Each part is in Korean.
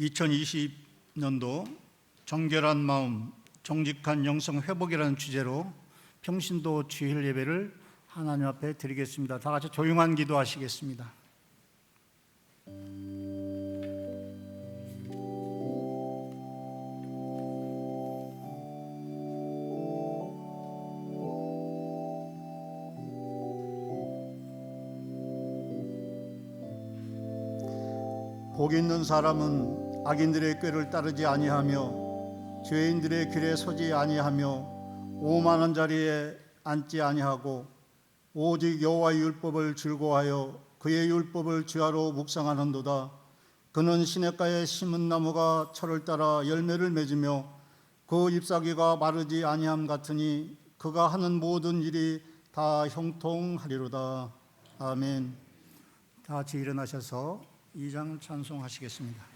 2020년도 정결한 마음, 정직한 영성 회복이라는 주제로 평신도 주일 예배를 하나님 앞에 드리겠습니다. 다 같이 조용한 기도하시겠습니다. 복 있는 사람은 악인들의 꾀를 따르지 아니하며 죄인들의 길에 서지 아니하며 오만한 자리에 앉지 아니하고 오직 여호와의 율법을 즐거워하여 그의 율법을 주야로 묵상하는도다. 그는 시냇가에 심은 나무가 철을 따라 열매를 맺으며 그 잎사귀가 마르지 아니함 같으니 그가 하는 모든 일이 다 형통하리로다. 아멘. 다 같이 일어나셔서 2장 찬송하시겠습니다.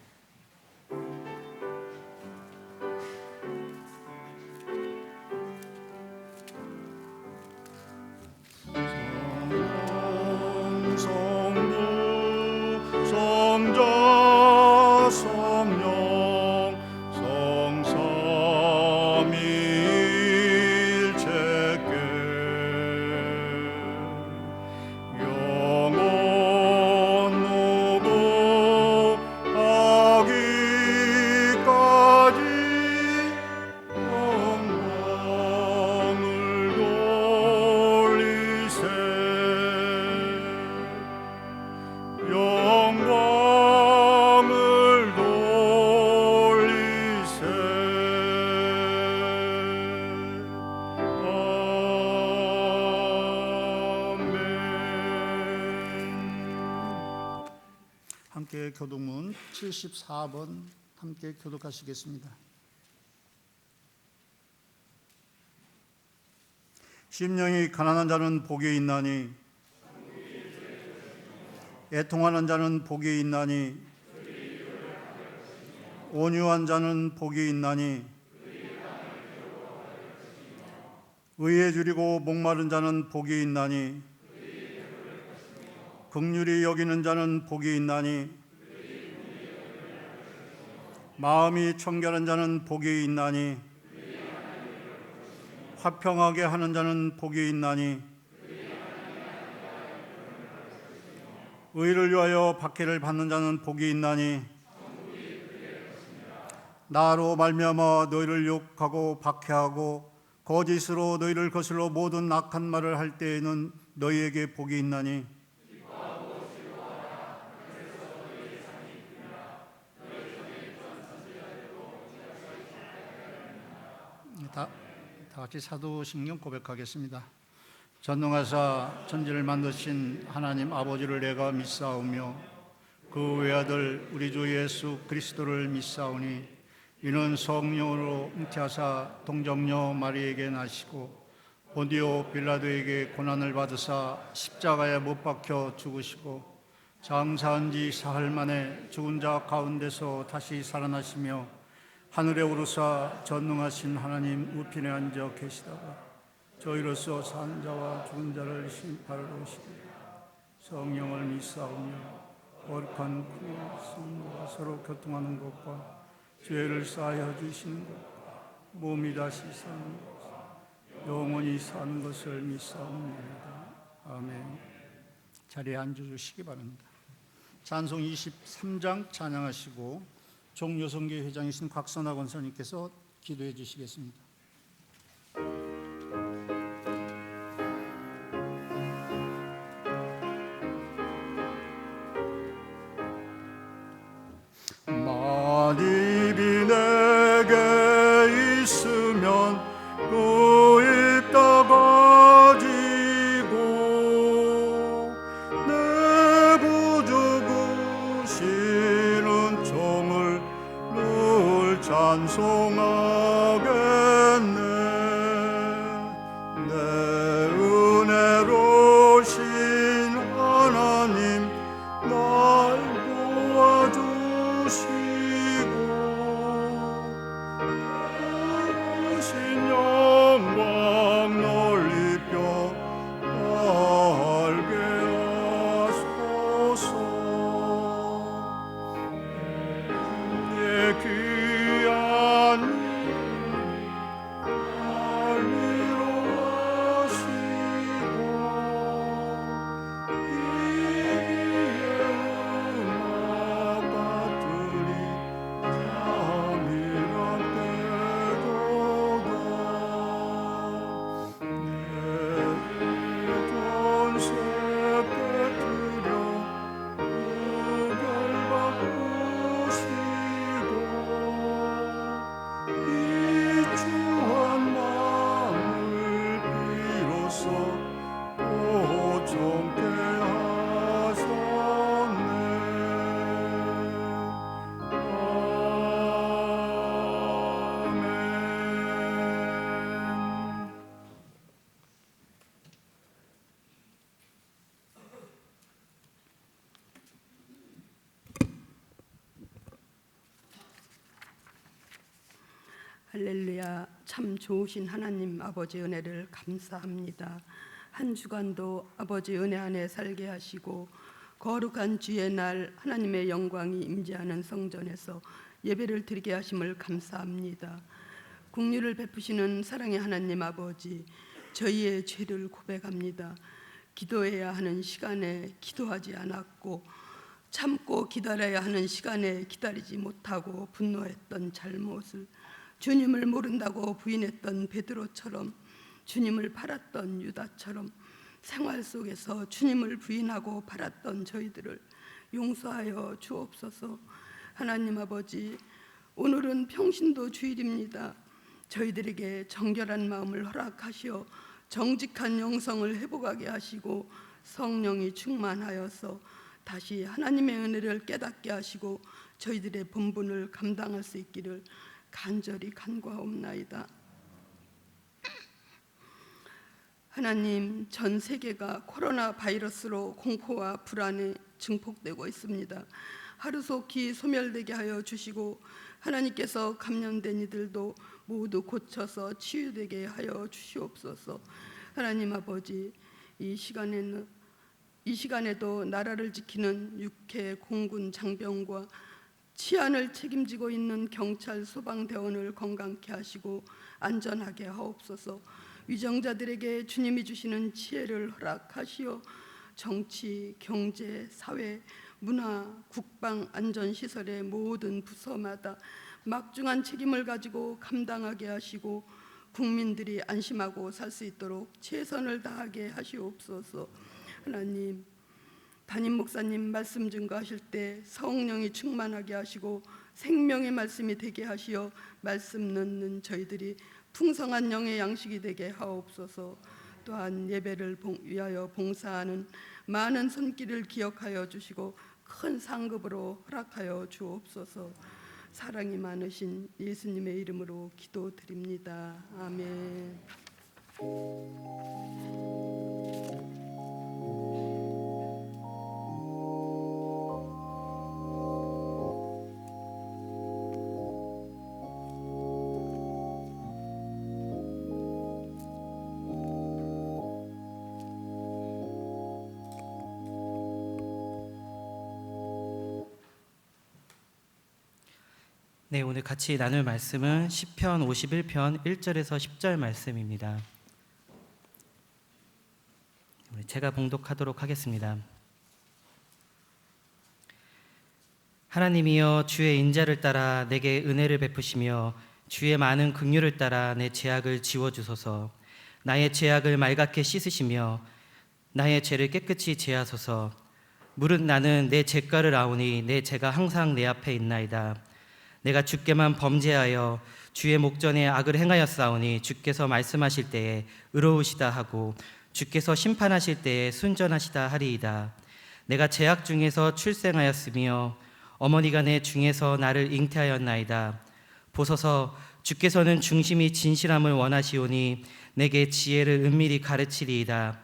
함께 교독문 74번 함께 교독하시겠습니다. 심령이 가난한 자는 복이 있나니 애통하는 자는 복이 있나니 온유한 자는 복이 있나니 의에 줄이고 목마른 자는 복이 있나니 긍휼히 여기는 자는 복이 있나니 마음이 청결한 자는 복이 있나니 화평하게 하는 자는 복이 있나니 의를 위하여 박해를 받는 자는 복이 있나니 나로 말미암아 너희를 욕하고 박해하고 거짓으로 너희를 거슬러 모든 악한 말을 할 때에는 너희에게 복이 있나니 다 같이 사도신경 고백하겠습니다. 전능하사 천지를 만드신 하나님 아버지를 내가 믿사오며 그 외아들 우리 주 예수 그리스도를 믿사오니 이는 성령으로 잉태하사 동정녀 마리에게 나시고 본디오 빌라도에게 고난을 받으사 십자가에 못 박혀 죽으시고 장사한 지 사흘 만에 죽은 자 가운데서 다시 살아나시며 하늘에 오르사 전능하신 하나님 우편에 앉아 계시다가 저희로서 산 자와 죽은 자를 심판하러 오시고 성령을 믿사오며 거룩한 구원 성도가 서로 교통하는 것과 죄를 사하여 주시는 것과 몸이 다시 사는 것 영원히 사는 것을 믿사옵나이다. 아멘. 자리에 앉아주시기 바랍니다. 찬송 23장 찬양하시고 종여성교 회장이신 곽선하 권사님께서 기도해 주시겠습니다. 만입이 내게 있으면 그 입 다 가지고 내 부죽으시는 종을 늘 찬송하겠네. 내 은혜로신 하나님 날 도와주시고 신 영광 넓혀 알게 하소서. 할렐루야. 참 좋으신 하나님 아버지 은혜를 감사합니다. 한 주간도 아버지 은혜 안에 살게 하시고 거룩한 주의 날 하나님의 영광이 임재하는 성전에서 예배를 드리게 하심을 감사합니다. 긍휼을 베푸시는 사랑의 하나님 아버지, 저희의 죄를 고백합니다. 기도해야 하는 시간에 기도하지 않았고 참고 기다려야 하는 시간에 기다리지 못하고 분노했던 잘못을, 주님을 모른다고 부인했던 베드로처럼, 주님을 팔았던 유다처럼 생활 속에서 주님을 부인하고 팔았던 저희들을 용서하여 주옵소서. 하나님 아버지, 오늘은 평신도 주일입니다. 저희들에게 정결한 마음을 허락하시어 정직한 영성을 회복하게 하시고 성령이 충만하여서 다시 하나님의 은혜를 깨닫게 하시고 저희들의 본분을 감당할 수 있기를 간절히 간구하옵나이다. 하나님, 전 세계가 코로나 바이러스로 공포와 불안에 증폭되고 있습니다. 하루속히 소멸되게 하여 주시고 하나님께서 감염된 이들도 모두 고쳐서 치유되게 하여 주시옵소서. 하나님 아버지, 이 시간에도 나라를 지키는 육해 공군 장병과 치안을 책임지고 있는 경찰 소방대원을 건강케 하시고 안전하게 하옵소서. 위정자들에게 주님이 주시는 지혜를 허락하시어 정치, 경제, 사회, 문화, 국방, 안전시설의 모든 부서마다 막중한 책임을 가지고 감당하게 하시고 국민들이 안심하고 살 수 있도록 최선을 다하게 하시옵소서. 하나님, 담임 목사님 말씀 증거하실 때 성령이 충만하게 하시고 생명의 말씀이 되게 하시어 말씀 듣는 저희들이 풍성한 영의 양식이 되게 하옵소서. 또한 예배를 위하여 봉사하는 많은 손길을 기억하여 주시고 큰 상급으로 허락하여 주옵소서. 사랑이 많으신 예수님의 이름으로 기도드립니다. 아멘. 네, 오늘 같이 나눌 말씀은 시편 51편 1절에서 10절 말씀입니다. 제가 봉독하도록 하겠습니다. 하나님이여, 주의 인자를 따라 내게 은혜를 베푸시며 주의 많은 긍휼을 따라 내 죄악을 지워주소서. 나의 죄악을 맑게 씻으시며 나의 죄를 깨끗이 제하소서. 무릇 나는 내 죄가를 아오니 내 죄가 항상 내 앞에 있나이다. 내가 주께만 범죄하여 주의 목전에 악을 행하였사오니 주께서 말씀하실 때에 의로우시다 하고 주께서 심판하실 때에 순전하시다 하리이다. 내가 죄악 중에서 출생하였으며 어머니가 내 중에서 나를 잉태하였나이다. 보소서, 주께서는 중심이 진실함을 원하시오니 내게 지혜를 은밀히 가르치리이다.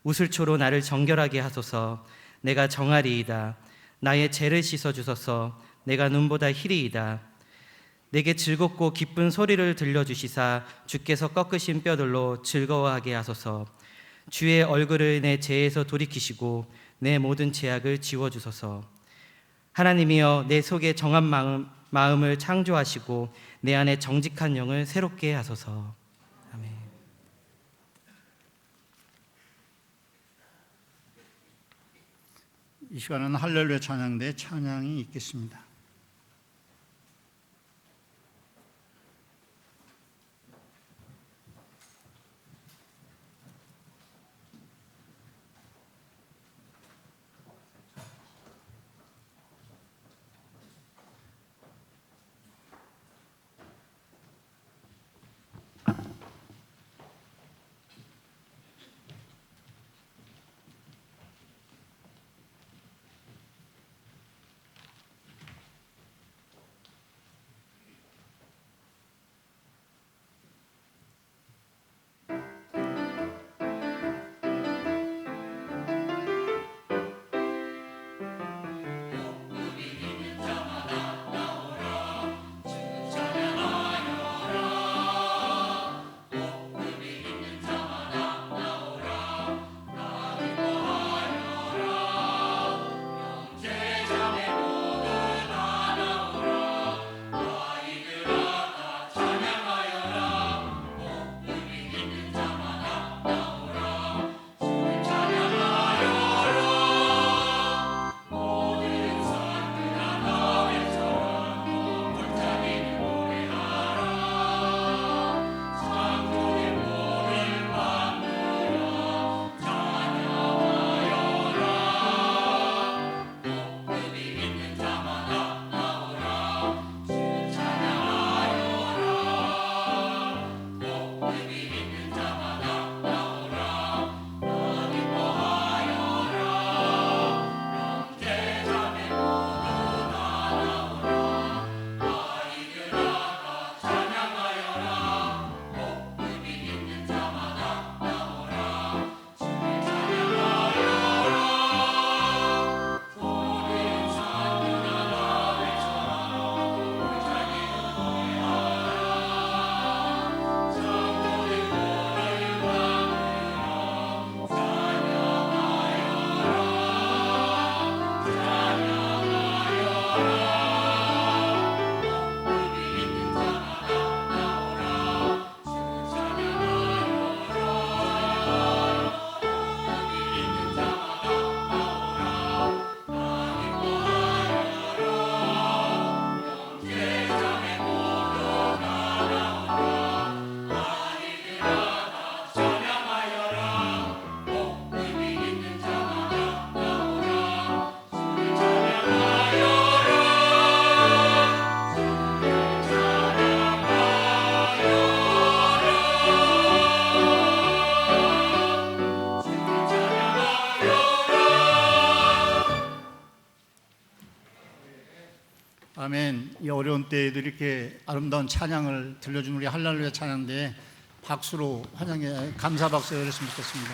우슬초로 나를 정결하게 하소서. 내가 정하리이다. 나의 죄를 씻어주소서. 내가 눈보다 희리이다. 내게 즐겁고 기쁜 소리를 들려주시사 주께서 꺾으신 뼈들로 즐거워하게 하소서. 주의 얼굴을 내 죄에서 돌이키시고 내 모든 죄악을 지워주소서. 하나님이여, 내 속에 정한 마음을 창조하시고 내 안에 정직한 영을 새롭게 하소서. 아멘. 이 시간은 할렐루야 찬양대 찬양이 있겠습니다. 이 어려운 때에도 이렇게 아름다운 찬양을 들려준 우리 할렐루야 찬양대에 박수로 환영해 감사 박수 열었으면 좋겠습니다.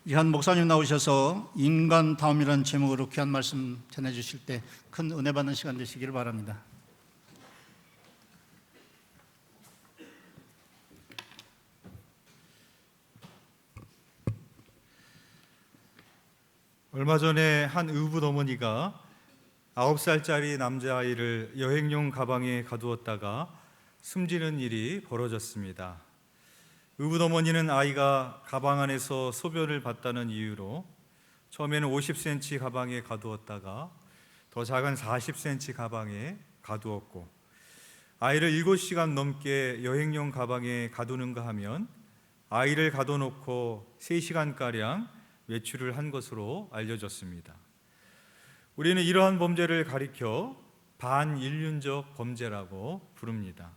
이한 목사님 나오셔서 인간다움이라는 제목으로 귀한 말씀 전해주실 때 큰 은혜 받는 시간 되시기를 바랍니다. 얼마 전에 한 의붓 어머니가 9살짜리 남자아이를 여행용 가방에 가두었다가 숨지는 일이 벌어졌습니다. 의붓 어머니는 아이가 가방 안에서 소변을 봤다는 이유로 처음에는 50cm 가방에 가두었다가 더 작은 40cm 가방에 가두었고, 아이를 7시간 넘게 여행용 가방에 가두는가 하면 아이를 가둬놓고 3시간가량 외출을 한 것으로 알려졌습니다. 우리는 이러한 범죄를 가리켜 반인륜적 범죄라고 부릅니다.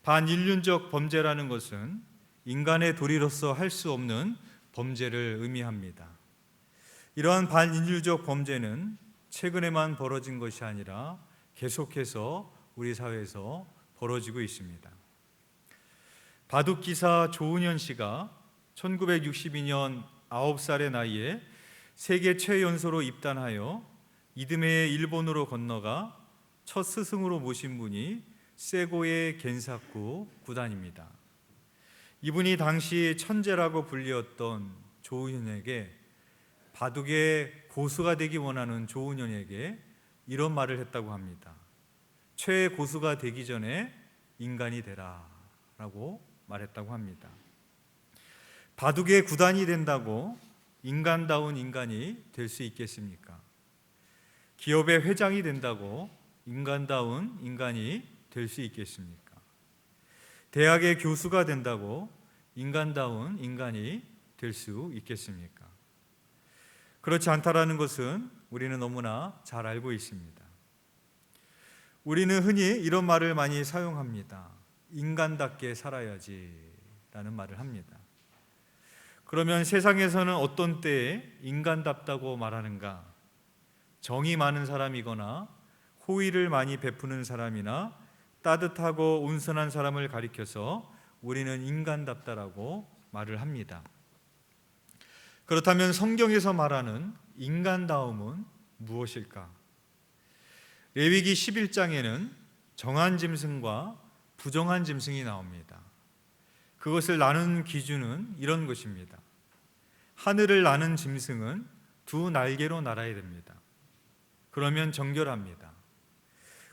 반인륜적 범죄라는 것은 인간의 도리로서 할 수 없는 범죄를 의미합니다. 이러한 반인륜적 범죄는 최근에만 벌어진 것이 아니라 계속해서 우리 사회에서 벌어지고 있습니다. 바둑기사 조은현 씨가 1962년 9살의 나이에 세계 최연소로 입단하여 이듬해에 일본으로 건너가 첫 스승으로 모신 분이 세고의 겐사쿠 구단입니다. 이분이 당시 천재라고 불리었던 조은현에게, 바둑의 고수가 되기 원하는 조은현에게 이런 말을 했다고 합니다. 최애 고수가 되기 전에 인간이 되라 라고 말했다고 합니다. 바둑의 구단이 된다고 인간다운 인간이 될 수 있겠습니까? 기업의 회장이 된다고 인간다운 인간이 될 수 있겠습니까? 대학의 교수가 된다고 인간다운 인간이 될 수 있겠습니까? 그렇지 않다라는 것은 우리는 너무나 잘 알고 있습니다. 우리는 흔히 이런 말을 많이 사용합니다. 인간답게 살아야지 라는 말을 합니다. 그러면 세상에서는 어떤 때에 인간답다고 말하는가? 정이 많은 사람이거나 호의를 많이 베푸는 사람이나 따뜻하고 온순한 사람을 가리켜서 우리는 인간답다라고 말을 합니다. 그렇다면 성경에서 말하는 인간다움은 무엇일까? 레위기 11장에는 정한 짐승과 부정한 짐승이 나옵니다. 그것을 나누는 기준은 이런 것입니다. 하늘을 나는 짐승은 2 날개로 날아야 됩니다. 그러면 정결합니다.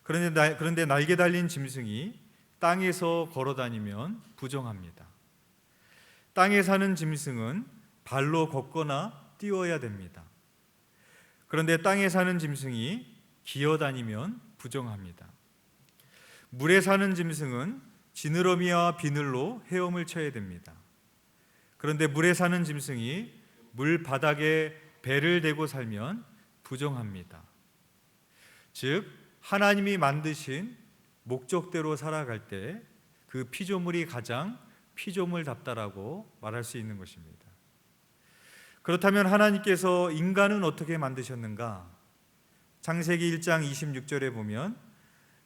그런데 날개 달린 짐승이 땅에서 걸어 다니면 부정합니다. 땅에 사는 짐승은 발로 걷거나 뛰어야 됩니다. 그런데 땅에 사는 짐승이 기어 다니면 부정합니다. 물에 사는 짐승은 지느러미와 비늘로 헤엄을 쳐야 됩니다. 그런데 물에 사는 짐승이 물 바닥에 배를 대고 살면 부정합니다. 즉, 하나님이 만드신 목적대로 살아갈 때 그 피조물이 가장 피조물답다라고 말할 수 있는 것입니다. 그렇다면 하나님께서 인간은 어떻게 만드셨는가? 창세기 1장 26절에 보면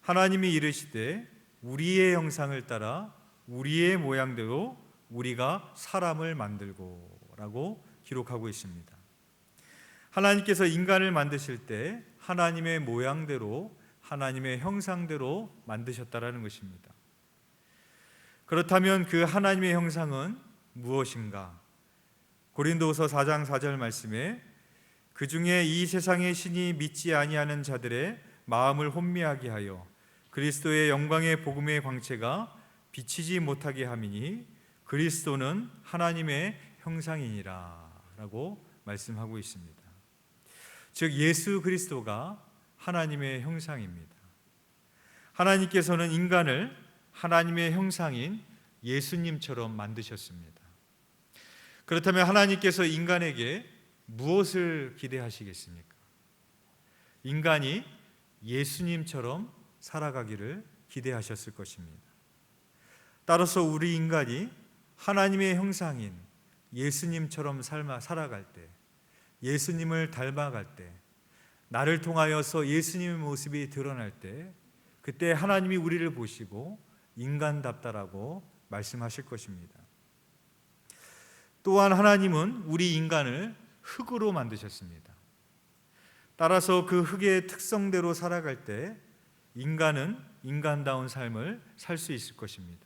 하나님이 이르시되 우리의 형상을 따라 우리의 모양대로 우리가 사람을 만들고 라고 기록하고 있습니다. 하나님께서 인간을 만드실 때 하나님의 모양대로 하나님의 형상대로 만드셨다라는 것입니다. 그렇다면 그 하나님의 형상은 무엇인가? 고린도후서 4장 4절 말씀에 그 중에 이 세상의 신이 믿지 아니하는 자들의 마음을 혼미하게 하여 그리스도의 영광의 복음의 광채가 비치지 못하게 함이니 그리스도는 하나님의 형상이니라 라고 말씀하고 있습니다. 즉 예수 그리스도가 하나님의 형상입니다. 하나님께서는 인간을 하나님의 형상인 예수님처럼 만드셨습니다. 그렇다면 하나님께서 인간에게 무엇을 기대하시겠습니까? 인간이 예수님처럼 살아가기를 기대하셨을 것입니다. 따라서 우리 인간이 하나님의 형상인 예수님처럼 살아갈 때, 예수님을 닮아갈 때 나를 통하여서 예수님의 모습이 드러날 때 그때 하나님이 우리를 보시고 인간답다라고 말씀하실 것입니다. 또한 하나님은 우리 인간을 흙으로 만드셨습니다. 따라서 그 흙의 특성대로 살아갈 때 인간은 인간다운 삶을 살 수 있을 것입니다.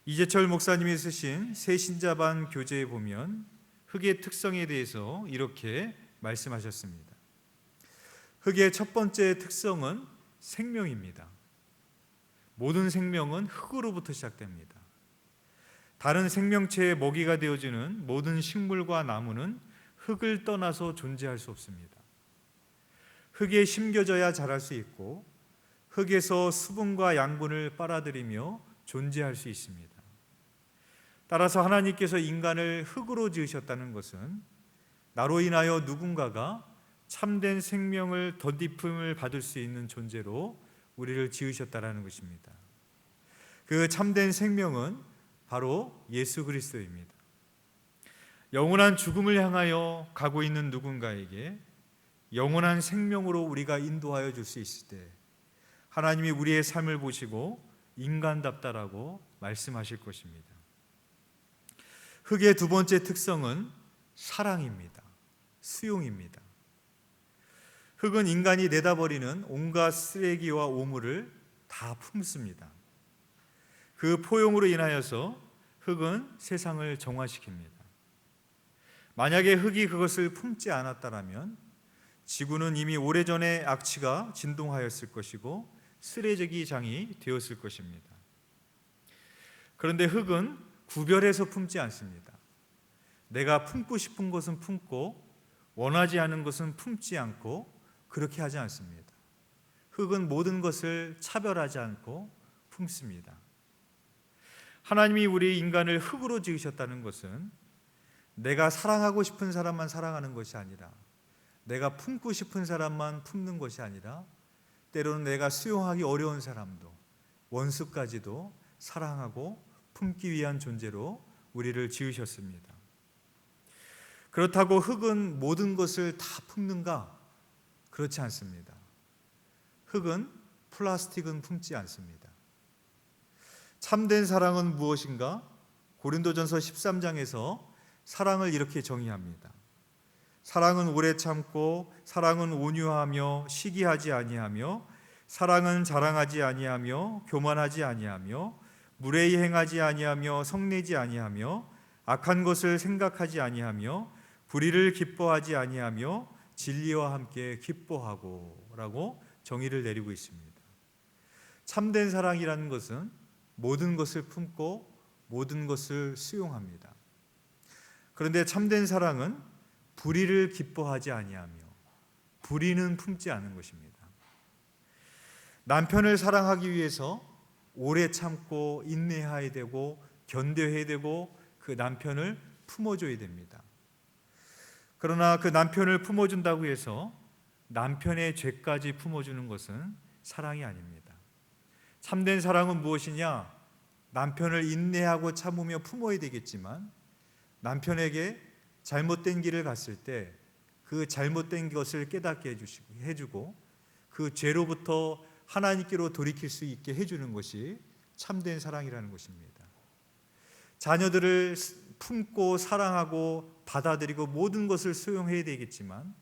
이재철 목사님이 쓰신 새신자반 교재에 보면 흙의 특성에 대해서 이렇게 말씀하셨습니다. 흙의 첫 번째 특성은 생명입니다. 모든 생명은 흙으로부터 시작됩니다. 다른 생명체의 먹이가 되어주는 모든 식물과 나무는 흙을 떠나서 존재할 수 없습니다. 흙에 심겨져야 자랄 수 있고 흙에서 수분과 양분을 빨아들이며 존재할 수 있습니다. 따라서 하나님께서 인간을 흙으로 지으셨다는 것은 나로 인하여 누군가가 참된 생명을 덧입힘을 받을 수 있는 존재로 우리를 지으셨다는 것입니다. 그 참된 생명은 바로 예수 그리스도입니다. 영원한 죽음을 향하여 가고 있는 누군가에게 영원한 생명으로 우리가 인도하여 줄 수 있을 때 하나님이 우리의 삶을 보시고 인간답다라고 말씀하실 것입니다. 흙의 두 번째 특성은 사랑입니다. 수용입니다. 흙은 인간이 내다버리는 온갖 쓰레기와 오물을 다 품습니다. 그 포용으로 인하여서 흙은 세상을 정화시킵니다. 만약에 흙이 그것을 품지 않았다면 지구는 이미 오래전에 악취가 진동하였을 것이고 쓰레기 장이 되었을 것입니다. 그런데 흙은 구별해서 품지 않습니다. 내가 품고 싶은 것은 품고 원하지 않은 것은 품지 않고 그렇게 하지 않습니다. 흙은 모든 것을 차별하지 않고 품습니다. 하나님이 우리 인간을 흙으로 지으셨다는 것은 내가 사랑하고 싶은 사람만 사랑하는 것이 아니라 내가 품고 싶은 사람만 품는 것이 아니라 때로는 내가 수용하기 어려운 사람도 원수까지도 사랑하고 품기 위한 존재로 우리를 지으셨습니다. 그렇다고 흙은 모든 것을 다 품는가? 그렇지 않습니다. 흙은 플라스틱은 품지 않습니다. 참된 사랑은 무엇인가? 고린도전서 13장에서 사랑을 이렇게 정의합니다. 사랑은 오래 참고 사랑은 온유하며 시기하지 아니하며 사랑은 자랑하지 아니하며 교만하지 아니하며 무례히 행하지 아니하며 성내지 아니하며 악한 것을 생각하지 아니하며 불의를 기뻐하지 아니하며 진리와 함께 기뻐하고 라고 정의를 내리고 있습니다. 참된 사랑이라는 것은 모든 것을 품고 모든 것을 수용합니다. 그런데 참된 사랑은 불의를 기뻐하지 아니하며 불의는 품지 않은 것입니다. 남편을 사랑하기 위해서 오래 참고 인내해야 되고 견뎌야 되고 그 남편을 품어줘야 됩니다. 그러나 그 남편을 품어준다고 해서 남편의 죄까지 품어주는 것은 사랑이 아닙니다. 참된 사랑은 무엇이냐? 남편을 인내하고 참으며 품어야 되겠지만 남편에게 잘못된 길을 갔을 때 그 잘못된 것을 깨닫게 해주고 그 죄로부터 하나님께로 돌이킬 수 있게 해주는 것이 참된 사랑이라는 것입니다. 자녀들을 품고 사랑하고 받아들이고 모든 것을 수용해야 되겠지만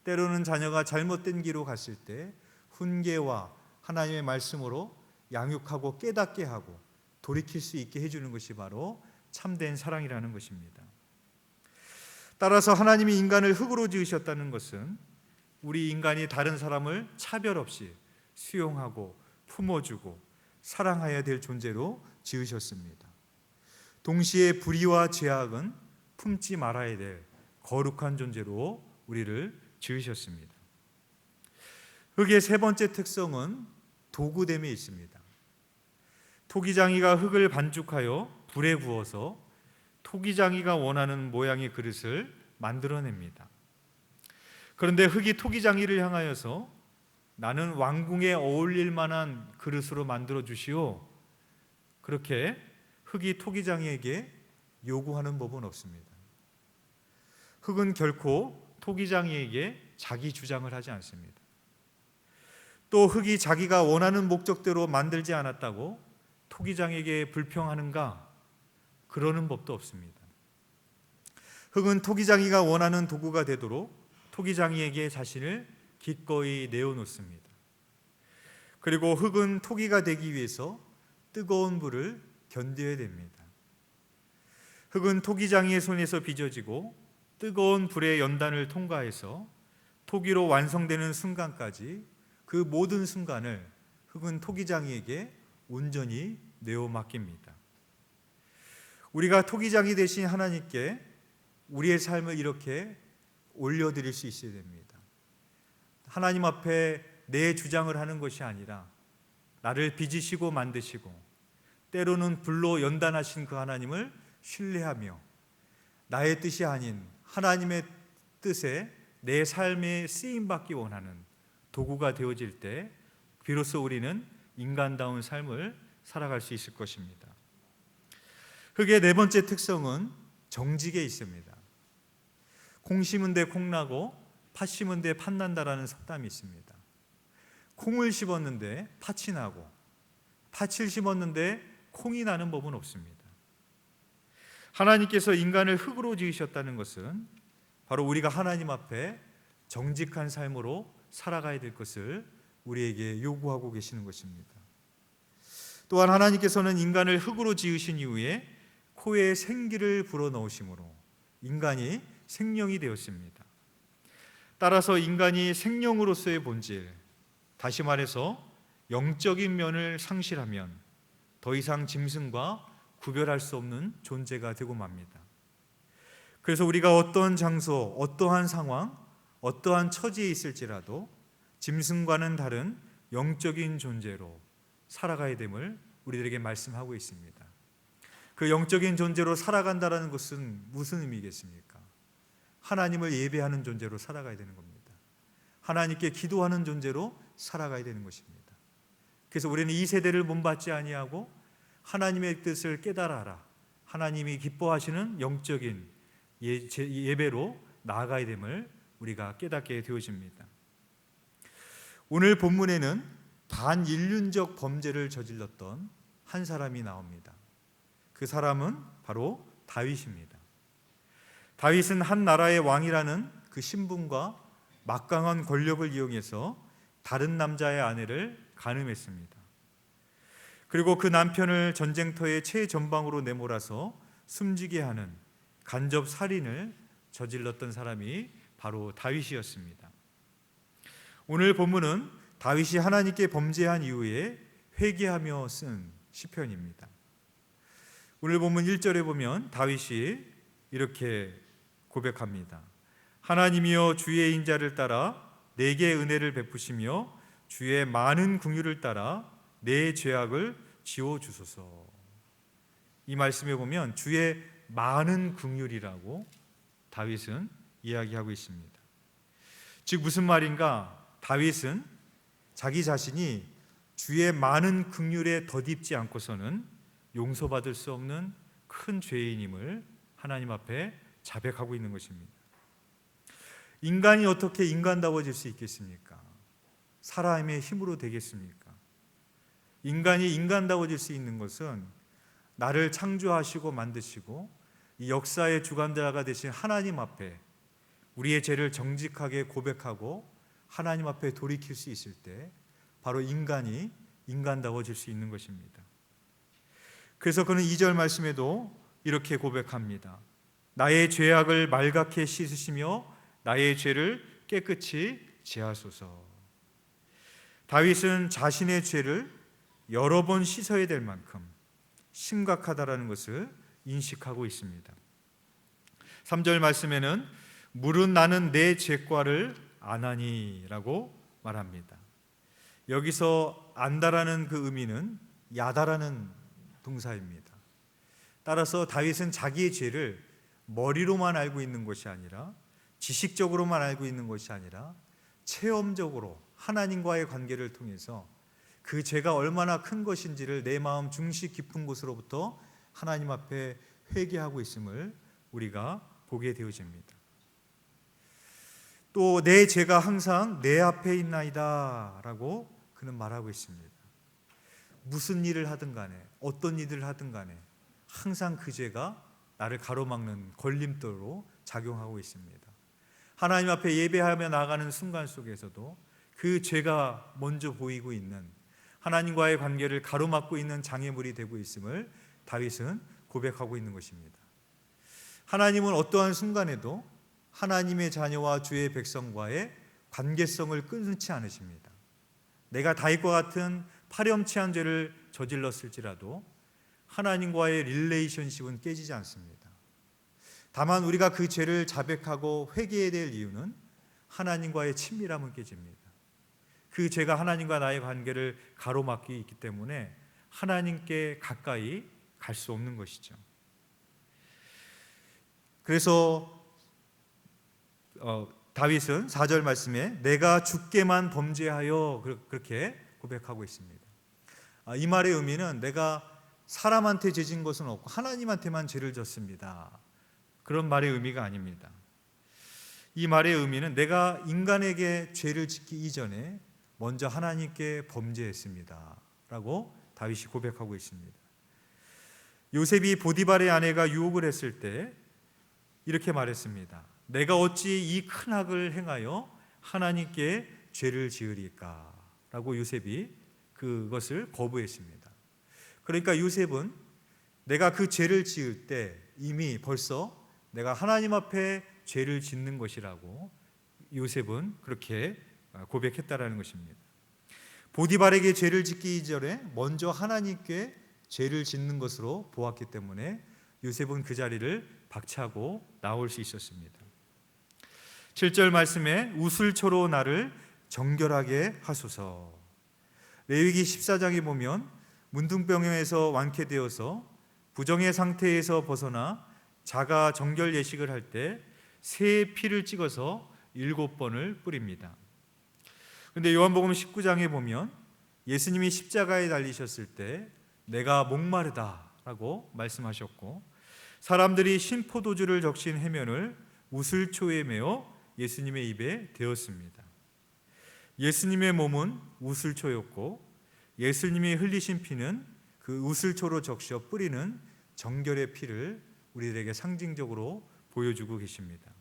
때로는 자녀가 잘못된 길로 갔을 때 훈계와 하나님의 말씀으로 양육하고 깨닫게 하고 돌이킬 수 있게 해주는 것이 바로 참된 사랑이라는 것입니다. 따라서 하나님이 인간을 흙으로 지으셨다는 것은 우리 인간이 다른 사람을 차별 없이 수용하고 품어주고 사랑해야 될 존재로 지으셨습니다. 동시에 불의와 죄악은 품지 말아야 될 거룩한 존재로 우리를 지으셨습니다. 흙의 세 번째 특성은 도구됨에 있습니다. 토기장이가 흙을 반죽하여 불에 구워서 토기장이가 원하는 모양의 그릇을 만들어냅니다. 그런데 흙이 토기장이를 향하여서 나는 왕궁에 어울릴 만한 그릇으로 만들어 주시오. 그렇게 흙이 토기장이에게 요구하는 법은 없습니다. 흙은 결코 토기장이에게 자기 주장을 하지 않습니다. 또 흙이 자기가 원하는 목적대로 만들지 않았다고 토기장에게 불평하는가? 그러는 법도 없습니다. 흙은 토기장이가 원하는 도구가 되도록 토기장이에게 자신을 기꺼이 내어놓습니다. 그리고 흙은 토기가 되기 위해서 뜨거운 불을 견뎌야 됩니다. 흙은 토기장이의 손에서 빚어지고 뜨거운 불의 연단을 통과해서 토기로 완성되는 순간까지 그 모든 순간을 흙은 토기장이에게 온전히 내어 맡깁니다. 우리가 토기장이 되신 하나님께 우리의 삶을 이렇게 올려드릴 수 있어야 됩니다. 하나님 앞에 내 주장을 하는 것이 아니라 나를 빚으시고 만드시고 때로는 불로 연단하신 그 하나님을 신뢰하며 나의 뜻이 아닌 하나님의 뜻에 내 삶에 쓰임받기 원하는 도구가 되어질 때 비로소 우리는 인간다운 삶을 살아갈 수 있을 것입니다. 흙의 네 번째 특성은 정직에 있습니다. 콩 심은 데 콩 나고 팥 심은 데 팥 난다라는 속담이 있습니다. 콩을 심었는데 팥이 나고 팥을 심었는데 콩이 나는 법은 없습니다. 하나님께서 인간을 흙으로 지으셨다는 것은 바로 우리가 하나님 앞에 정직한 삶으로 살아가야 될 것을 우리에게 요구하고 계시는 것입니다. 또한 하나님께서는 인간을 흙으로 지으신 이후에 코에 생기를 불어넣으심으로 인간이 생명이 되었습니다. 따라서 인간이 생명으로서의 본질, 다시 말해서 영적인 면을 상실하면 더 이상 짐승과 구별할 수 없는 존재가 되고 맙니다. 그래서 우리가 어떠한 장소, 어떠한 상황, 어떠한 처지에 있을지라도 짐승과는 다른 영적인 존재로 살아가야 됨을 우리들에게 말씀하고 있습니다. 그 영적인 존재로 살아간다는 것은 무슨 의미겠습니까? 하나님을 예배하는 존재로 살아가야 되는 겁니다. 하나님께 기도하는 존재로 살아가야 되는 것입니다. 그래서 우리는 이 세대를 본받지 아니하고 하나님의 뜻을 깨달아라, 하나님이 기뻐하시는 영적인 예배로 나아가야 됨을 우리가 깨닫게 되어집니다. 오늘 본문에는 반인륜적 범죄를 저질렀던 한 사람이 나옵니다. 그 사람은 바로 다윗입니다. 다윗은 한 나라의 왕이라는 그 신분과 막강한 권력을 이용해서 다른 남자의 아내를 간음했습니다. 그리고 그 남편을 전쟁터의 최전방으로 내몰아서 숨지게 하는 간접 살인을 저질렀던 사람이 바로 다윗이었습니다. 오늘 본문은 다윗이 하나님께 범죄한 이후에 회개하며 쓴 시편입니다. 오늘 본문 1절에 보면 다윗이 이렇게 고백합니다. 하나님이여 주의 인자를 따라 내게 은혜를 베푸시며 주의 많은 긍휼을 따라 내 죄악을 지워 주소서. 이 말씀에 보면 주의 많은 긍휼이라고 다윗은 이야기하고 있습니다. 즉 무슨 말인가? 다윗은 자기 자신이 주의 많은 긍휼에 덧입지 않고서는 용서받을 수 없는 큰 죄인임을 하나님 앞에 자백하고 있는 것입니다. 인간이 어떻게 인간다워질 수 있겠습니까? 사람의 힘으로 되겠습니까? 인간이 인간다워질 수 있는 것은 나를 창조하시고 만드시고 이 역사의 주관자가 되신 하나님 앞에 우리의 죄를 정직하게 고백하고 하나님 앞에 돌이킬 수 있을 때 바로 인간이 인간다워질 수 있는 것입니다. 그래서 그는 2절 말씀에도 이렇게 고백합니다. 나의 죄악을 말갛게 씻으시며 나의 죄를 깨끗이 제하소서. 다윗은 자신의 죄를 여러 번 씻어야 될 만큼 심각하다라는 것을 인식하고 있습니다. 3절 말씀에는 물은 나는 내 죄과를 아나니라고 말합니다. 여기서 안다라는 그 의미는 야다라는 동사입니다. 따라서 다윗은 자기의 죄를 머리로만 알고 있는 것이 아니라 지식적으로만 알고 있는 것이 아니라 체험적으로 하나님과의 관계를 통해서 그 죄가 얼마나 큰 것인지를 내 마음 중심 깊은 곳으로부터 하나님 앞에 회개하고 있음을 우리가 보게 되어집니다. 또 내 죄가 항상 내 앞에 있나이다 라고 그는 말하고 있습니다. 무슨 일을 하든 간에 어떤 일을 하든 간에 항상 그 죄가 나를 가로막는 걸림돌로 작용하고 있습니다. 하나님 앞에 예배하며 나아가는 순간 속에서도 그 죄가 먼저 보이고 있는, 하나님과의 관계를 가로막고 있는 장애물이 되고 있음을 다윗은 고백하고 있는 것입니다. 하나님은 어떠한 순간에도 하나님의 자녀와 주의 백성과의 관계성을 끊지 않으십니다. 내가 다윗과 같은 파렴치한 죄를 저질렀을지라도 하나님과의 릴레이션십은 깨지지 않습니다. 다만 우리가 그 죄를 자백하고 회개해야 될 이유는 하나님과의 친밀함은 깨집니다. 그 죄가 하나님과 나의 관계를 가로막기 있기 때문에 하나님께 가까이 갈 수 없는 것이죠. 그래서 다윗은 4절 말씀에 내가 주께만 범죄하여 그렇게 고백하고 있습니다. 이 말의 의미는 내가 사람한테 죄진 것은 없고 하나님한테만 죄를 졌습니다, 그런 말의 의미가 아닙니다. 이 말의 의미는 내가 인간에게 죄를 짓기 이전에 먼저 하나님께 범죄했습니다 라고 다윗이 고백하고 있습니다. 요셉이 보디발의 아내가 유혹을 했을 때 이렇게 말했습니다. 내가 어찌 이 큰 악을 행하여 하나님께 죄를 지으리까 라고 요셉이 그것을 거부했습니다. 그러니까 요셉은 내가 그 죄를 지을 때 이미 벌써 내가 하나님 앞에 죄를 짓는 것이라고 요셉은 그렇게 고백했다라는 것입니다. 보디발에게 죄를 짓기 이전에 먼저 하나님께 죄를 짓는 것으로 보았기 때문에 요셉은 그 자리를 박차고 나올 수 있었습니다. 7절 말씀에 우슬초로 나를 정결하게 하소서. 레위기 14장에 보면 문둥병에서 완쾌되어서 부정의 상태에서 벗어나 자가 정결 예식을 할 때 새의 피를 찍어서 7번을 뿌립니다. 그런데 요한복음 19장에 보면 예수님이 십자가에 달리셨을 때 내가 목마르다라고 말씀하셨고 사람들이 신포도주를 적신 해면을 우슬초에 메어 예수님의 입에 대었습니다. 예수님의 몸은 우슬초였고 예수님이 흘리신 피는 그 우슬초로 적셔 뿌리는 정결의 피를 우리들에게 상징적으로 보여주고 계십니다.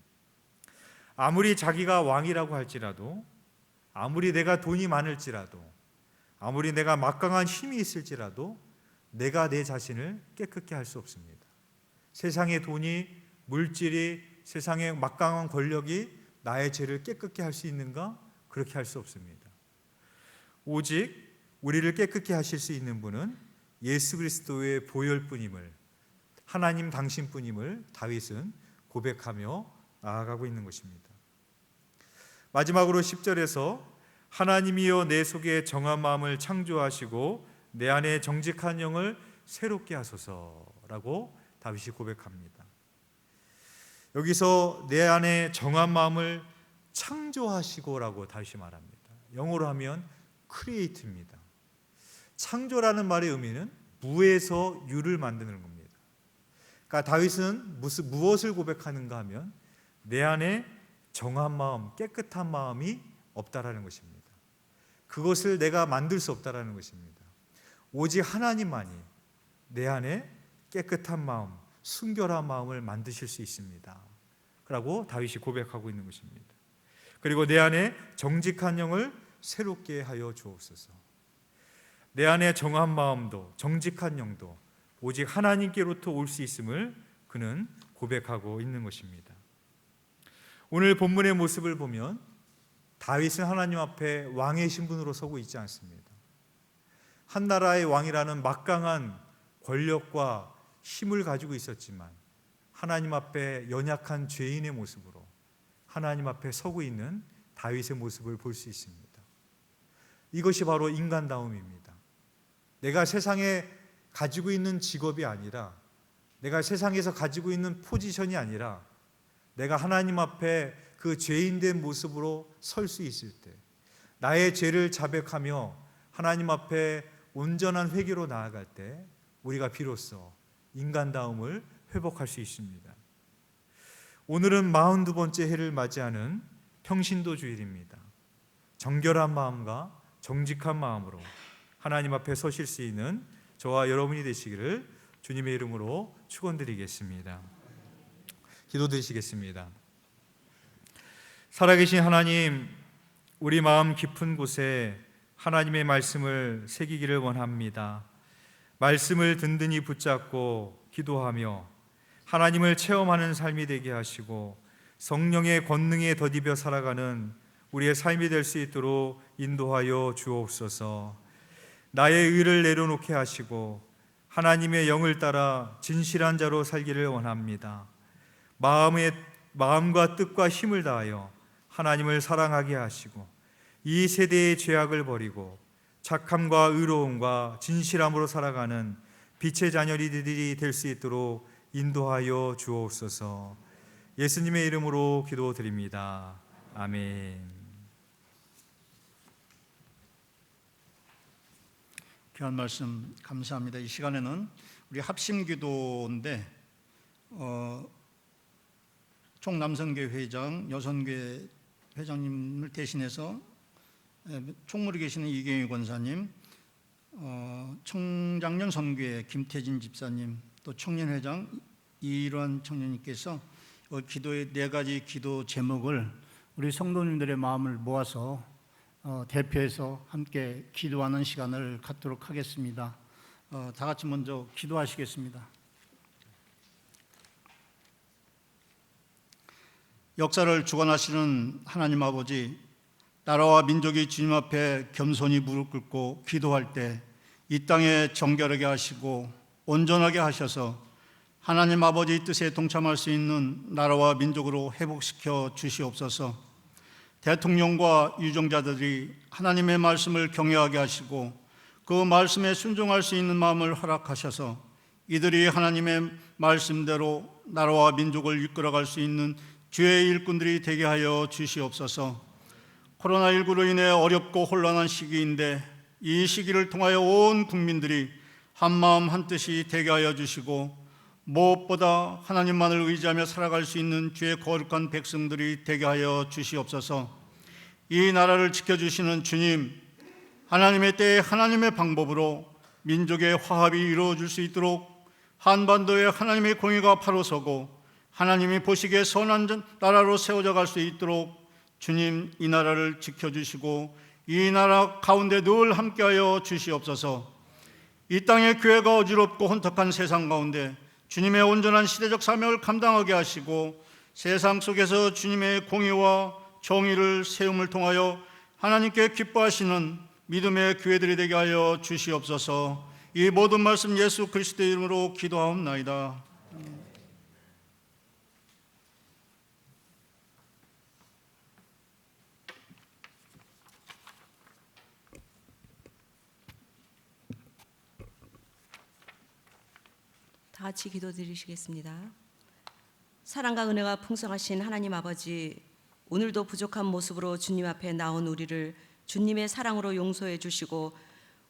아무리 자기가 왕이라고 할지라도, 아무리 내가 돈이 많을지라도, 아무리 내가 막강한 힘이 있을지라도 내가 내 자신을 깨끗게 할 수 없습니다. 세상의 돈이, 물질이, 세상의 막강한 권력이 나의 죄를 깨끗게 할 수 있는가? 그렇게 할 수 없습니다. 오직 우리를 깨끗게 하실 수 있는 분은 예수 그리스도의 보혈뿐임을, 하나님 당신뿐임을 다윗은 고백하며 나아가고 있는 것입니다. 마지막으로 10절에서 하나님이여 내 속에 정한 마음을 창조하시고 내 안에 정직한 영을 새롭게 하소서라고 다윗이 고백합니다. 여기서 내 안에 정한 마음을 창조하시고라고 다윗이 말합니다. 영어로 하면 create입니다. 창조라는 말의 의미는 무에서 유를 만드는 겁니다. 그러니까 다윗은 무엇을 고백하는가 하면 내 안에 정한 마음, 깨끗한 마음이 없다라는 것입니다. 그것을 내가 만들 수 없다라는 것입니다. 오직 하나님만이 내 안에 깨끗한 마음, 순결한 마음을 만드실 수 있습니다. 라고 다윗이 고백하고 있는 것입니다. 그리고 내 안에 정직한 영을 새롭게 하여 주옵소서. 내 안에 정한 마음도 정직한 영도 오직 하나님께로부터 올 수 있음을 그는 고백하고 있는 것입니다. 오늘 본문의 모습을 보면 다윗은 하나님 앞에 왕의 신분으로 서고 있지 않습니다. 한 나라의 왕이라는 막강한 권력과 힘을 가지고 있었지만 하나님 앞에 연약한 죄인의 모습으로 하나님 앞에 서고 있는 다윗의 모습을 볼 수 있습니다. 이것이 바로 인간다움입니다. 내가 세상에 가지고 있는 직업이 아니라, 내가 세상에서 가지고 있는 포지션이 아니라 내가 하나님 앞에 그 죄인된 모습으로 설 수 있을 때, 나의 죄를 자백하며 하나님 앞에 온전한 회개로 나아갈 때 우리가 비로소 인간다움을 회복할 수 있습니다. 오늘은 42번째 해를 맞이하는 평신도 주일입니다. 정결한 마음과 정직한 마음으로 하나님 앞에 서실 수 있는 저와 여러분이 되시기를 주님의 이름으로 축원드리겠습니다. 기도드리시겠습니다. 살아계신 하나님, 우리 마음 깊은 곳에 하나님의 말씀을 새기기를 원합니다. 말씀을 든든히 붙잡고 기도하며 하나님을 체험하는 삶이 되게 하시고 성령의 권능에 덧입혀 살아가는 우리의 삶이 될 수 있도록 인도하여 주옵소서. 나의 의를 내려놓게 하시고 하나님의 영을 따라 진실한 자로 살기를 원합니다. 마음과 뜻과 힘을 다하여 하나님을 사랑하게 하시고 이 세대의 죄악을 버리고 착함과 의로움과 진실함으로 살아가는 빛의 자녀들이 될 수 있도록 인도하여 주옵소서. 예수님의 이름으로 기도드립니다. 아멘. 귀한 말씀 감사합니다. 이 시간에는 우리 합심기도인데 총남성교회 회장, 여선교회 회장님을 대신해서 총무로 계시는 이경희 권사님, 청장년 선교회 김태진 집사님, 또 청년회장 이일환 청년님께서 기도의 4가지 기도 제목을 우리 성도님들의 마음을 모아서 대표해서 함께 기도하는 시간을 갖도록 하겠습니다. 다 같이 먼저 기도하시겠습니다. 역사를 주관하시는 하나님 아버지, 나라와 민족이 주님 앞에 겸손히 무릎 꿇고 기도할 때 이 땅에 정결하게 하시고 온전하게 하셔서 하나님 아버지 뜻에 동참할 수 있는 나라와 민족으로 회복시켜 주시옵소서. 대통령과 유정자들이 하나님의 말씀을 경외하게 하시고 그 말씀에 순종할 수 있는 마음을 허락하셔서 이들이 하나님의 말씀대로 나라와 민족을 이끌어갈 수 있는 주의 일꾼들이 되게 하여 주시옵소서. 코로나19로 인해 어렵고 혼란한 시기인데 이 시기를 통하여 온 국민들이 한마음 한뜻이 되게 하여 주시고 무엇보다 하나님만을 의지하며 살아갈 수 있는 주의 거룩한 백성들이 되게 하여 주시옵소서. 이 나라를 지켜주시는 주님, 하나님의 때에 하나님의 방법으로 민족의 화합이 이루어질 수 있도록 한반도에 하나님의 공의가 바로 서고 하나님이 보시기에 선한 나라로 세워져 갈 수 있도록 주님, 이 나라를 지켜주시고 이 나라 가운데 늘 함께하여 주시옵소서. 이 땅의 교회가 어지럽고 혼탁한 세상 가운데 주님의 온전한 시대적 사명을 감당하게 하시고 세상 속에서 주님의 공의와 정의를 세움을 통하여 하나님께 기뻐하시는 믿음의 교회들이 되게 하여 주시옵소서. 이 모든 말씀 예수 그리스도의 이름으로 기도하옵나이다. 다 같이 기도드리시겠습니다. 사랑과 은혜가 풍성하신 하나님 아버지, 오늘도 부족한 모습으로 주님 앞에 나온 우리를 주님의 사랑으로 용서해 주시고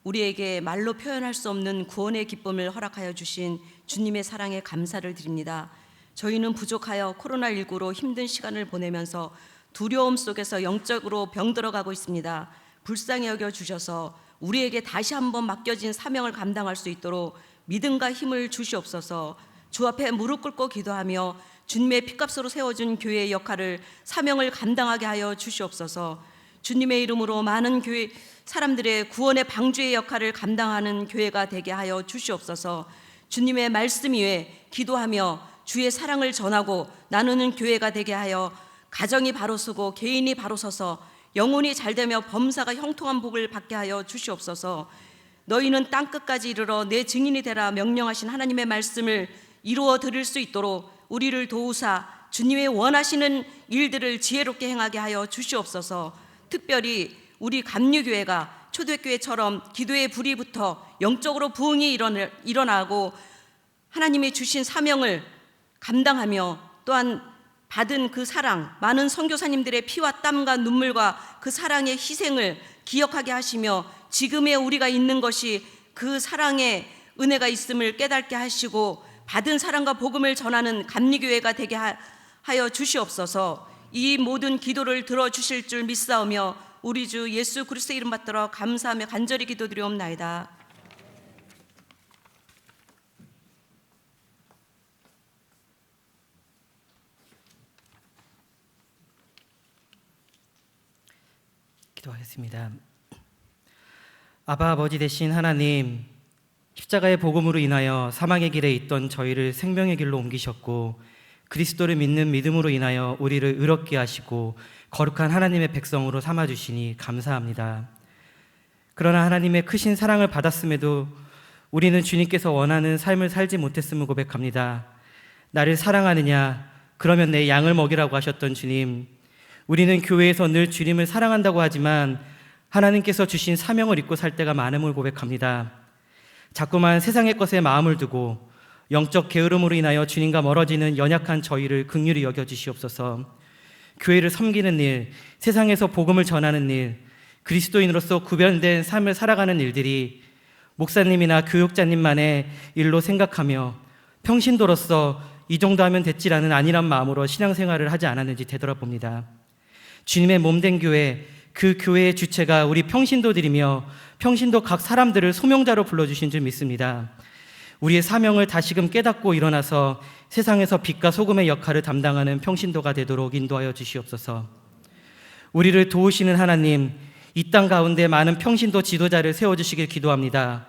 우리에게 말로 표현할 수 없는 구원의 기쁨을 허락하여 주신 주님의 사랑에 감사를 드립니다. 저희는 부족하여 코로나19로 힘든 시간을 보내면서 두려움 속에서 영적으로 병들어가고 있습니다. 불쌍히 여겨 주셔서 우리에게 다시 한번 맡겨진 사명을 감당할 수 있도록 믿음과 힘을 주시옵소서. 주 앞에 무릎 꿇고 기도하며 주님의 피값으로 세워준 교회의 역할을 사명을 감당하게 하여 주시옵소서. 주님의 이름으로 많은 교회 사람들의 구원의 방주의 역할을 감당하는 교회가 되게 하여 주시옵소서. 주님의 말씀 위에 기도하며 주의 사랑을 전하고 나누는 교회가 되게 하여 가정이 바로 서고 개인이 바로 서서 영혼이 잘되며 범사가 형통한 복을 받게 하여 주시옵소서. 너희는 땅끝까지 이르러 내 증인이 되라 명령하신 하나님의 말씀을 이루어 드릴 수 있도록 우리를 도우사 주님의 원하시는 일들을 지혜롭게 행하게 하여 주시옵소서. 특별히 우리 감리교회가 초대교회처럼 기도의 불이 붙어 영적으로 부흥이 일어나고 하나님이 주신 사명을 감당하며 또한 받은 그 사랑, 많은 선교사님들의 피와 땀과 눈물과 그 사랑의 희생을 기억하게 하시며 지금의 우리가 있는 것이 그 사랑의 은혜가 있음을 깨닫게 하시고 받은 사랑과 복음을 전하는 감리교회가 되게 하여 주시옵소서. 이 모든 기도를 들어주실 줄 믿사오며 우리 주 예수 그리스도의 이름 받들어 감사하며 간절히 기도드리옵나이다. 기도하겠습니다. 아바 아버지 되신 하나님, 십자가의 복음으로 인하여 사망의 길에 있던 저희를 생명의 길로 옮기셨고 그리스도를 믿는 믿음으로 인하여 우리를 의롭게 하시고 거룩한 하나님의 백성으로 삼아주시니 감사합니다. 그러나 하나님의 크신 사랑을 받았음에도 우리는 주님께서 원하는 삶을 살지 못했음을 고백합니다. 나를 사랑하느냐? 그러면 내 양을 먹이라고 하셨던 주님, 우리는 교회에서 늘 주님을 사랑한다고 하지만 하나님께서 주신 사명을 잊고 살 때가 많음을 고백합니다. 자꾸만 세상의 것에 마음을 두고 영적 게으름으로 인하여 주님과 멀어지는 연약한 저희를 긍휼히 여겨주시옵소서. 교회를 섬기는 일, 세상에서 복음을 전하는 일, 그리스도인으로서 구별된 삶을 살아가는 일들이 목사님이나 교육자님만의 일로 생각하며 평신도로서 이 정도 하면 됐지라는 안일한 마음으로 신앙생활을 하지 않았는지 되돌아봅니다. 주님의 몸된 교회, 그 교회의 주체가 우리 평신도들이며 평신도 각 사람들을 소명자로 불러주신 줄 믿습니다. 우리의 사명을 다시금 깨닫고 일어나서 세상에서 빛과 소금의 역할을 담당하는 평신도가 되도록 인도하여 주시옵소서. 우리를 도우시는 하나님, 이 땅 가운데 많은 평신도 지도자를 세워주시길 기도합니다.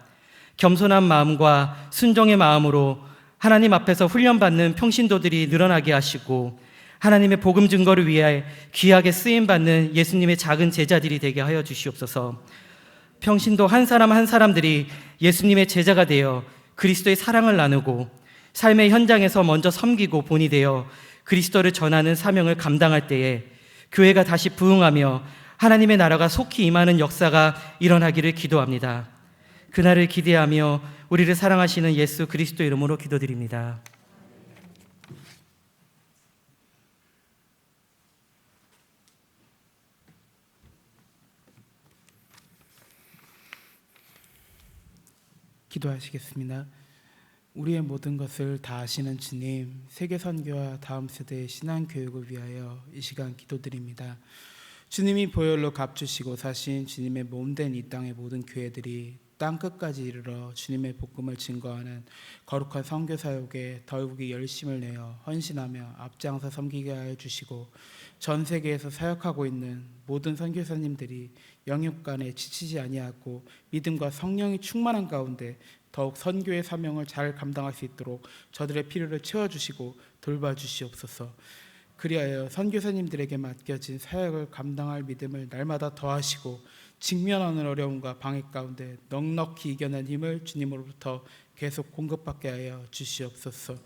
겸손한 마음과 순종의 마음으로 하나님 앞에서 훈련받는 평신도들이 늘어나게 하시고 하나님의 복음 증거를 위해 귀하게 쓰임받는 예수님의 작은 제자들이 되게 하여 주시옵소서. 평신도 한 사람 한 사람들이 예수님의 제자가 되어 그리스도의 사랑을 나누고 삶의 현장에서 먼저 섬기고 본이 되어 그리스도를 전하는 사명을 감당할 때에 교회가 다시 부흥하며 하나님의 나라가 속히 임하는 역사가 일어나기를 기도합니다. 그날을 기대하며 우리를 사랑하시는 예수 그리스도 이름으로 기도드립니다. 기도하시겠습니다. 우리의 모든 것을 다 아시는 주님, 세계 선교와 다음 세대의 신앙 교육을 위하여 이 시간 기도드립니다. 주님이 보혈로 값주시고 사신 주님의 몸된 이 땅의 모든 교회들이 땅 끝까지 이르러 주님의 복음을 증거하는 거룩한 선교 사역에 더욱이 열심을 내어 헌신하며 앞장서 섬기게 하여 주시고 전 세계에서 사역하고 있는 모든 선교사님들이 영육간에 지치지 아니하고 믿음과 성령이 충만한 가운데 더욱 선교의 사명을 잘 감당할 수 있도록 저들의 필요를 채워주시고 돌봐주시옵소서. 그리하여 선교사님들에게 맡겨진 사역을 감당할 믿음을 날마다 더하시고 직면하는 어려움과 방해 가운데 넉넉히 이겨낸 힘을 주님으로부터 계속 공급받게 하여 주시옵소서.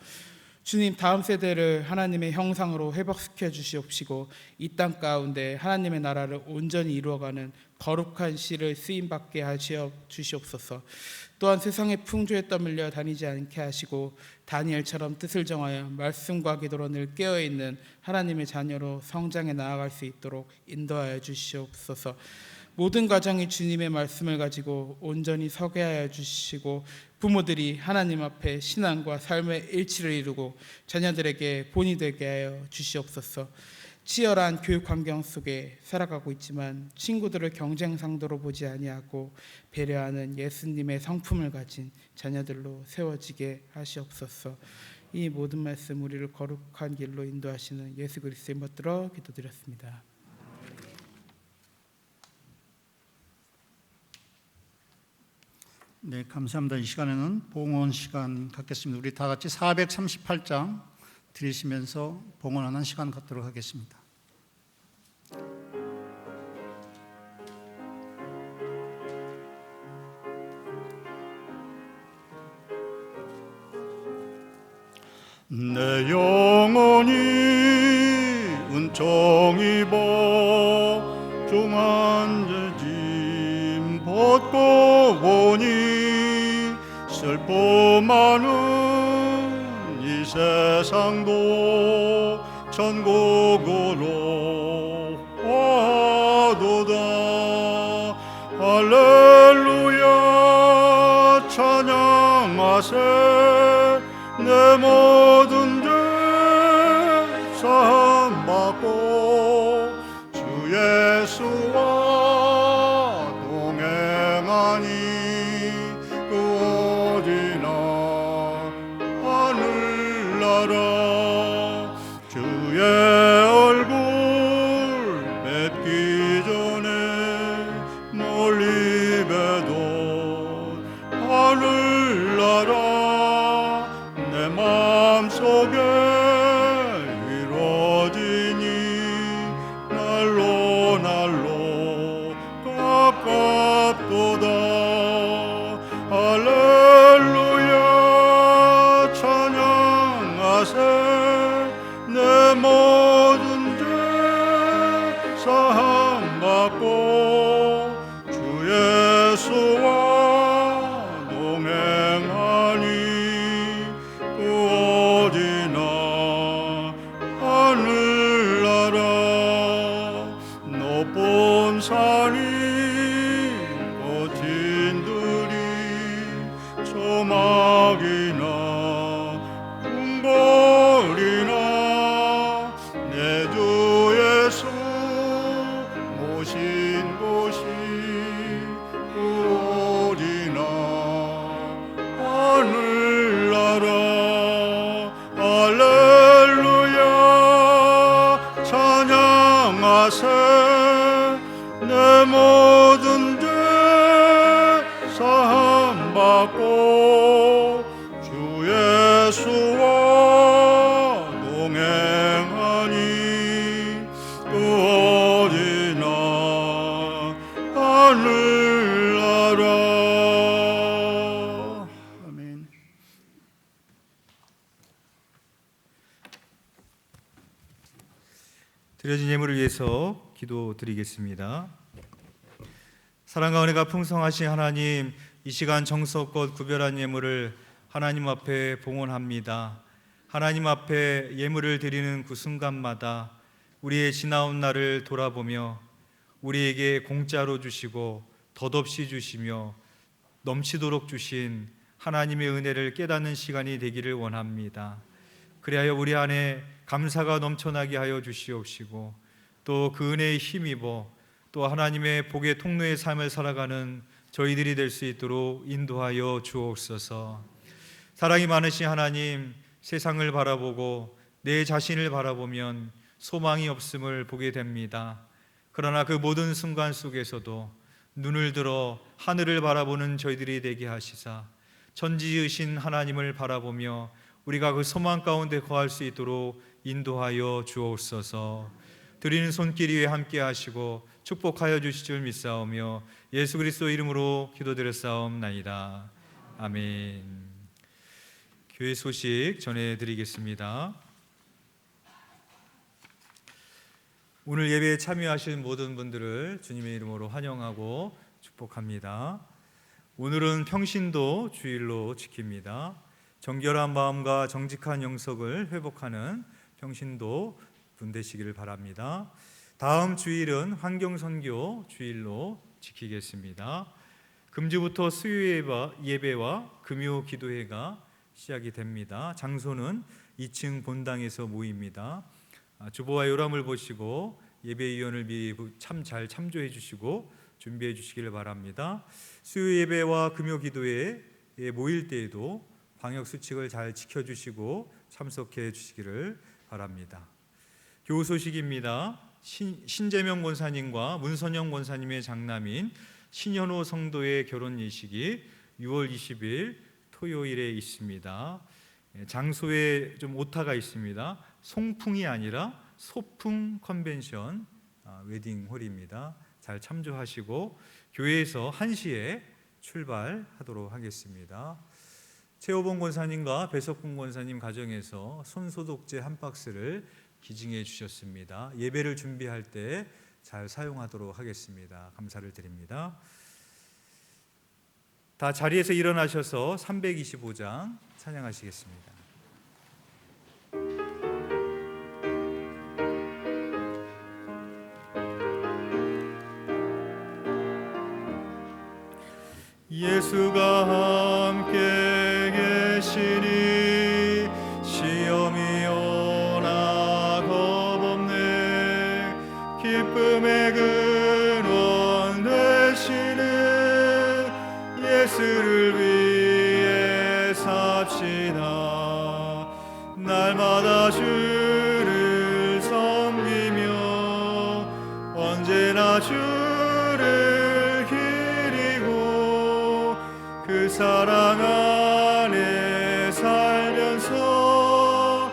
주님, 다음 세대를 하나님의 형상으로 회복시켜 주시옵시고 이 땅 가운데 하나님의 나라를 온전히 이루어가는 거룩한 씨를 쓰임받게 하시어 주시옵소서. 또한 세상의 풍조에 떠밀려 다니지 않게 하시고 다니엘처럼 뜻을 정하여 말씀과 기도로 늘 깨어있는 하나님의 자녀로 성장해 나아갈 수 있도록 인도하여 주시옵소서. 모든 가정이 주님의 말씀을 가지고 온전히 서게 하여 주시고 부모들이 하나님 앞에 신앙과 삶의 일치를 이루고 자녀들에게 본이 되게 하여 주시옵소서. 치열한 교육 환경 속에 살아가고 있지만 친구들을 경쟁 상도로 보지 아니하고 배려하는 예수님의 성품을 가진 자녀들로 세워지게 하시옵소서. 이 모든 말씀 우리를 거룩한 길로 인도하시는 예수 그리스도의 이름으로 들어 기도드렸습니다. 네, 감사합니다. 이 시간에는 봉헌 시간 갖겠습니다. 우리 다 같이 438장 들으시면서 봉헌하는 시간 갖도록 하겠습니다. 내 영혼이 은총 입어 중한 죄짐 벗고 보니 슬픔 많은 이 세상도 천국으로 와도다. 할렐루야 찬양하세. 내 모든 죄 사함 받고 하늘나라 주의 얼굴 뵙기 전에 멀리 뵈도 하늘나라 내 마음속에 이루어지니 날로 날로 가깝도다 할렐루야 찬양하세 내 모든 죄 사함받고 주 예수와 동행하니 그 어디나 하늘나라 높은 산이 거친 들이 조막이나 궁궐이나 내 주 예수 모신 곳이 그 어디나 하늘나라 할렐루야 찬양하세 내 모든 죄 사함받고 주 예수와 동행하니 그 어디나 하늘나라 아멘. 드려진 예물을 위해서 기도드리겠습니다. 사랑과 은혜가 풍성하신 하나님, 이 시간 정성껏 구별한 예물을 하나님 앞에 봉헌합니다. 하나님 앞에 예물을 드리는 그 순간마다 우리의 지나온 날을 돌아보며 우리에게 공짜로 주시고 덧없이 주시며 넘치도록 주신 하나님의 은혜를 깨닫는 시간이 되기를 원합니다. 그리하여 우리 안에 감사가 넘쳐나게 하여 주시옵시고 또 그 은혜에 힘입어 또 하나님의 복의 통로의 삶을 살아가는 저희들이 될 수 있도록 인도하여 주옵소서. 사랑이 많으신 하나님, 세상을 바라보고 내 자신을 바라보면 소망이 없음을 보게 됩니다. 그러나 그 모든 순간 속에서도 눈을 들어 하늘을 바라보는 저희들이 되게 하시사 천지으신 하나님을 바라보며 우리가 그 소망 가운데 거할 수 있도록 인도하여 주옵소서. 드리는 손길 위에 함께 하시고 축복하여 주실 줄 믿사오며 예수 그리스도 이름으로 기도드렸사옵나이다. 아멘. 교회 소식 전해드리겠습니다. 오늘 예배에 참여하신 모든 분들을 주님의 이름으로 환영하고 축복합니다. 오늘은 평신도 주일로 지킵니다. 정결한 마음과 정직한 영성을 회복하는 평신도 분 되시기를 바랍니다. 다음 주일은 환경선교 주일로 지키겠습니다. 금주부터 수요 예배와 금요 기도회가 시작이 됩니다. 장소는 2층 본당에서 모입니다. 주보와 요람을 보시고 예배위원을 미리 잘 참조해 주시고 준비해 주시기를 바랍니다. 수요 예배와 금요 기도회에 모일 때에도 방역 수칙을 잘 지켜주시고 참석해 주시기를 바랍니다. 교우 소식입니다. 신재명 권사님과 문선영 권사님의 장남인 신현호 성도의 결혼 예식이 6월 20일 토요일에 있습니다. 장소에 좀 오타가 있습니다. 송풍이 아니라 소풍 컨벤션 웨딩홀입니다. 잘 참조하시고 교회에서 1시에 출발하도록 하겠습니다. 최호봉 권사님과 배석훈 권사님 가정에서 손소독제 한 박스를 기증해 주셨습니다. 예배를 준비할 때 잘 사용하도록 하겠습니다. 감사를 드립니다. 다 자리에서 일어나셔서 325장 찬양하시겠습니다. 예수가 함께 계시니 시험이 오나 겁없네. 기쁨의 근원 되시는 예수를 위해 삽시다. 날마다 주를 섬기며 언제나 주를 기리고 그 사랑 안에 살면서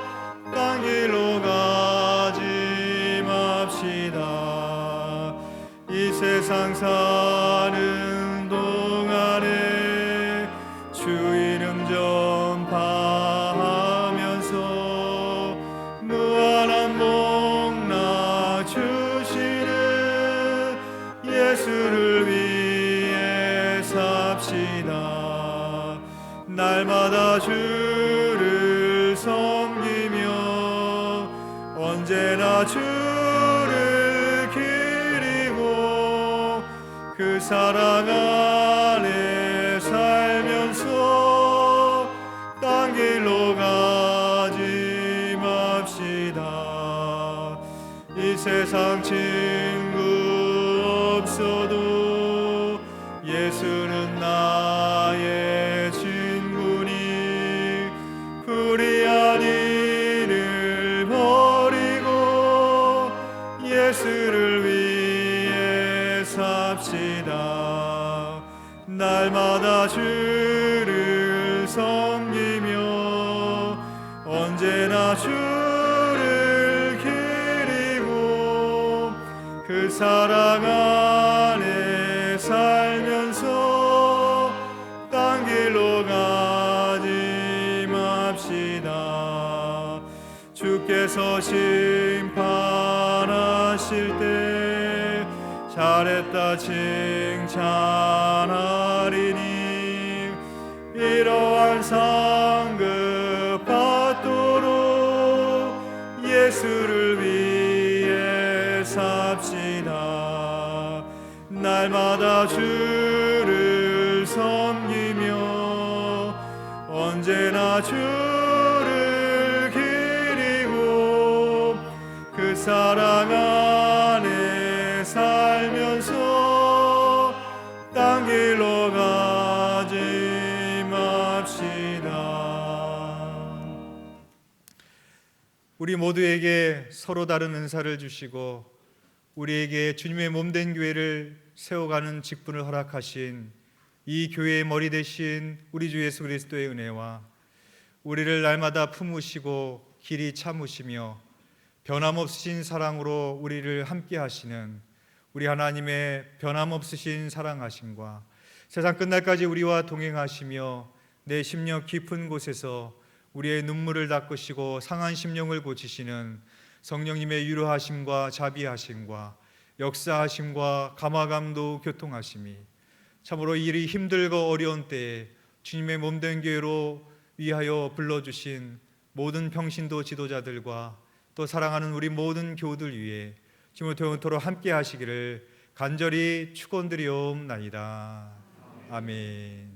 딴 길로 가지 맙시다. 이 세상 사는 동안에 주 이름 전파하면서 무한한 복락 주시는 예수를 위해 삽시다. 날마다 주를 섬기며 언제나 주를 기리고 그 사랑 안에 살면서 딴 길로 가지 맙시다. 이 세상 친구 없어도 예수는 나의 친구니 불의한 일을 버리고 예수를 위해 삽시다. 날마다 주를 섬기며 언제나 주를 기리고 그 사랑 안에 살면서 딴 길로 가지 맙시다. 주께서 심판하실 때 잘했다 칭찬하리니 이러한 상급 받도록 예수를 위해 삽시다. 날마다 주를 섬기며 언제나 주를 기리고 그 사랑 안에 살면서 딴 길로 가지 맙시다. 우리 모두에게 서로 다른 은사를 주시고 우리에게 주님의 몸된 교회를 세워가는 직분을 허락하신 이 교회의 머리 되신 우리 주 예수 그리스도의 은혜와 우리를 날마다 품으시고 길이 참으시며 변함없으신 사랑으로 우리를 함께 하시는 우리 하나님의 변함없으신 사랑하심과 세상 끝날까지 우리와 동행하시며 내 심령 깊은 곳에서 우리의 눈물을 닦으시고 상한 심령을 고치시는 성령님의 위로하심과 자비하심과 역사하심과 감화감도 교통하심이 참으로 일이 힘들고 어려운 때에 주님의 몸된 교회로 위하여 불러주신 모든 평신도 지도자들과 또 사랑하는 우리 모든 교우들 위해 지금부터 영원토록 함께 하시기를 간절히 축원드리옵나이다. 아멘.